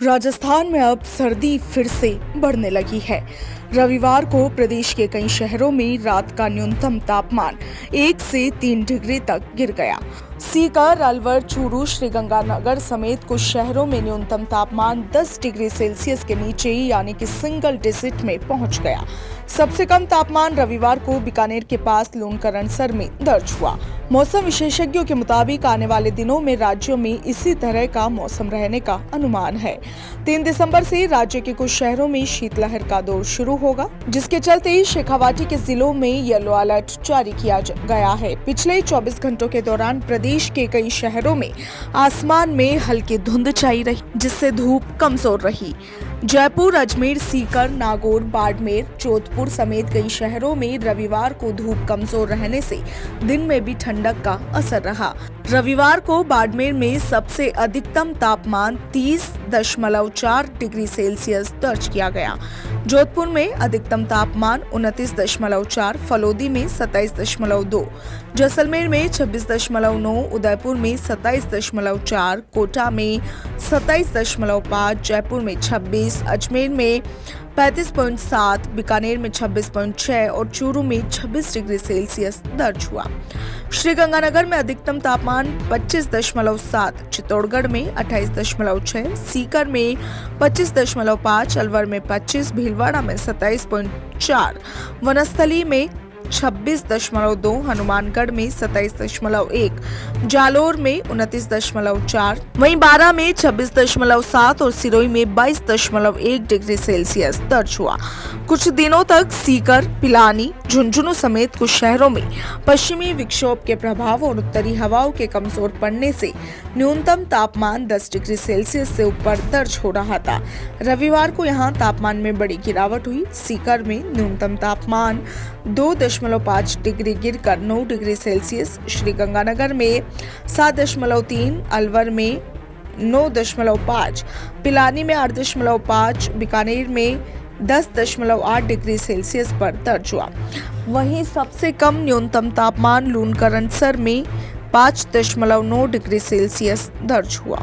राजस्थान में अब सर्दी फिर से बढ़ने लगी है। रविवार को प्रदेश के कई शहरों में रात का न्यूनतम तापमान 1 से 3 डिग्री तक गिर गया। सीकर, अलवर, चूरू, श्रीगंगानगर समेत कुछ शहरों में न्यूनतम तापमान 10 डिग्री सेल्सियस के नीचे यानी कि सिंगल डिजिट में पहुंच गया। सबसे कम तापमान रविवार को बीकानेर के पास लूणकरणसर में दर्ज हुआ। मौसम विशेषज्ञों के मुताबिक आने वाले दिनों में राज्यों में इसी तरह का मौसम रहने का अनुमान है। 3 दिसंबर से राज्य के कुछ शहरों में शीतलहर का दौर शुरू होगा, जिसके चलते शेखावाटी के जिलों में येलो अलर्ट जारी किया गया है। पिछले 24 घंटों के दौरान प्रदेश के कई शहरों में आसमान में हल्की धुंध छाई रही, जिससे धूप कमजोर रही। जयपुर, अजमेर, सीकर, नागौर, बाड़मेर, जोधपुर समेत कई शहरों में रविवार को धूप कमजोर रहने से दिन में भी ठंडक का असर रहा। रविवार को बाड़मेर में सबसे अधिकतम तापमान 30.4 डिग्री सेल्सियस दर्ज किया गया। जोधपुर में अधिकतम तापमान 29.4, फलोदी में 27.2, जैसलमेर में 26.9, उदयपुर में 27.4, कोटा में 27.5, जयपुर में 26, अजमेर में 35.7, बीकानेर में 26.6 और चूरू में 26 डिग्री सेल्सियस दर्ज हुआ। श्रीगंगानगर में अधिकतम तापमान 25.7, चित्तौड़गढ़ में 28.6, सीकर में 25.5, अलवर में 25, भीलवाड़ा में 27.4, वनस्थली में 26.2, हनुमानगढ़ में 27.1, जालोर में 29.4, वहीं बारा में 26.7 और सिरोही में 22.1 डिग्री सेल्सियस दर्ज हुआ। कुछ दिनों तक सीकर, पिलानी, झुंझुनू समेत कुछ शहरों में पश्चिमी विक्षोभ के प्रभाव और उत्तरी हवाओं के कमजोर पड़ने से न्यूनतम तापमान 10 डिग्री सेल्सियस से ऊपर दर्ज हो रहा था। रविवार को यहां तापमान में बड़ी गिरावट हुई। सीकर में न्यूनतम तापमान 2.5 डिग्री गिरकर 9 डिग्री सेल्सियस, श्रीगंगानगर में 7.3, अलवर में 9.5, पिलानी में 8.5, बीकानेर में 10.8 डिग्री सेल्सियस पर दर्ज हुआ। वहीं सबसे कम न्यूनतम तापमान लूणकरणसर में 5.9 डिग्री सेल्सियस दर्ज हुआ।